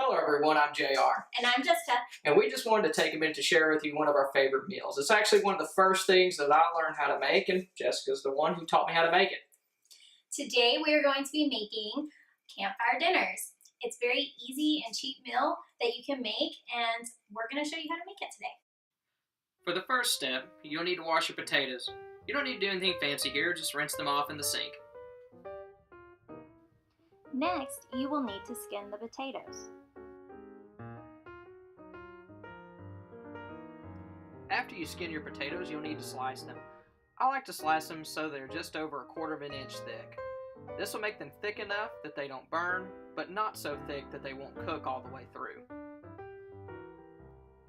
Hello everyone, I'm JR. And I'm Jessica. And we just wanted to take a minute to share with you one of our favorite meals. It's actually one of the first things that I learned how to make, and Jessica's the one who taught me how to make it. Today we are going to be making campfire dinners. It's a very easy and cheap meal that you can make, and we're going to show you how to make it today. For the first step, you'll need to wash your potatoes. You don't need to do anything fancy here, just rinse them off in the sink. Next, you will need to skin the potatoes. After you skin your potatoes, you'll need to slice them. I like to slice them so they're just over 1/4 inch thick. This will make them thick enough that they don't burn, but not so thick that they won't cook all the way through.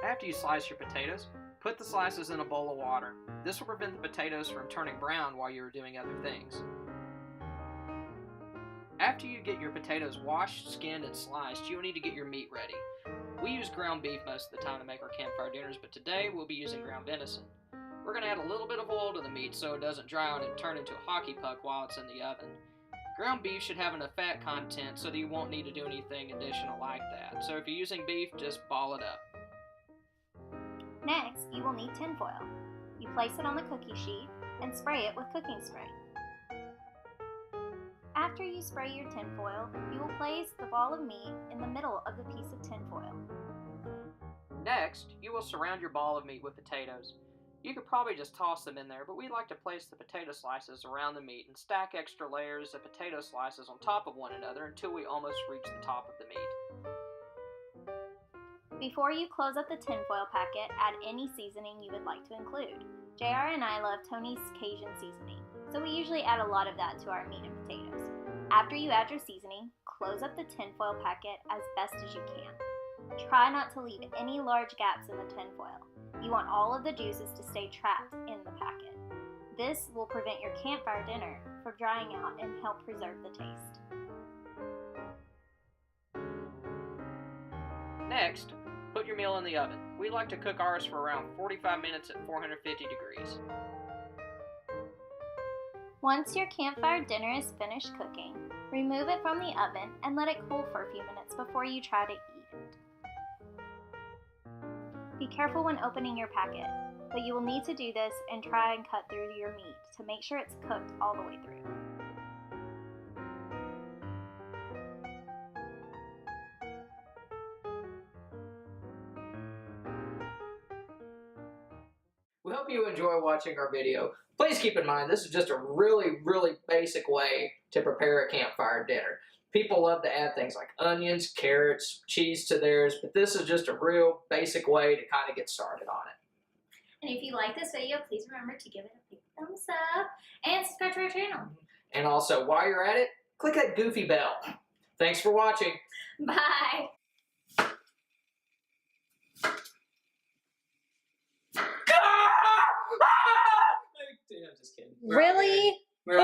After you slice your potatoes, put the slices in a bowl of water. This will prevent the potatoes from turning brown while you're doing other things. After you get your potatoes washed, skinned, and sliced, you'll need to get your meat ready. We use ground beef most of the time to make our campfire dinners, but today we'll be using ground venison. We're going to add a little bit of oil to the meat so it doesn't dry out and turn into a hockey puck while it's in the oven. Ground beef should have enough fat content so that you won't need to do anything additional like that. So if you're using beef, just ball it up. Next, you will need tinfoil. You place it on the cookie sheet and spray it with cooking spray. After you spray your tinfoil, you will place the ball of meat in the middle of the piece of tinfoil. Next, you will surround your ball of meat with potatoes. You could probably just toss them in there, but we like to place the potato slices around the meat and stack extra layers of potato slices on top of one another until we almost reach the top of the meat. Before you close up the tinfoil packet, add any seasoning you would like to include. JR and I love Tony's Cajun seasoning, so we usually add a lot of that to our meat and potatoes. After you add your seasoning, close up the tinfoil packet as best as you can. Try not to leave any large gaps in the tinfoil. You want all of the juices to stay trapped in the packet. This will prevent your campfire dinner from drying out and help preserve the taste. Next, put your meal in the oven. We like to cook ours for around 45 minutes at 450 degrees. Once your campfire dinner is finished cooking, remove it from the oven and let it cool for a few minutes before you try to eat it. Be careful when opening your packet, but you will need to do this and try and cut through your meat to make sure it's cooked all the way through. We hope you enjoy watching our video. Please keep in mind, this is just a really basic way to prepare a campfire dinner. People love to add things like onions, carrots, cheese to theirs, but this is just a real basic way to kind of get started on it. And if you like this video, please remember to give it a big thumbs up and subscribe to our channel. And also, while you're at it, click that goofy bell. Thanks for watching. Bye. I'm just kidding. Really? We're